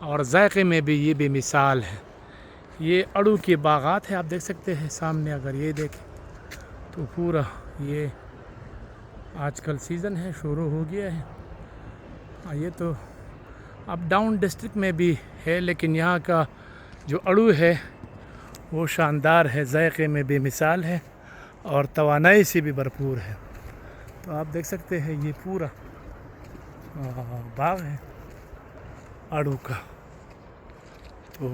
اور ذائقے میں بھی یہ بھی مثال ہے۔ یہ اڑو کے باغات ہیں، آپ دیکھ سکتے ہیں سامنے، اگر یہ دیکھیں تو پورا یہ آج کل سیزن ہے، شروع ہو گیا ہے۔ یہ تو اپ ڈاؤن ڈسٹرکٹ میں بھی ہے، لیکن یہاں کا جو اڑو ہے وہ شاندار ہے، ذائقے میں بھی مثال ہے اور توانائی سے بھی بھرپور ہے۔ تو آپ دیکھ سکتے ہیں یہ پورا باغ ہے اڑو کا۔ تو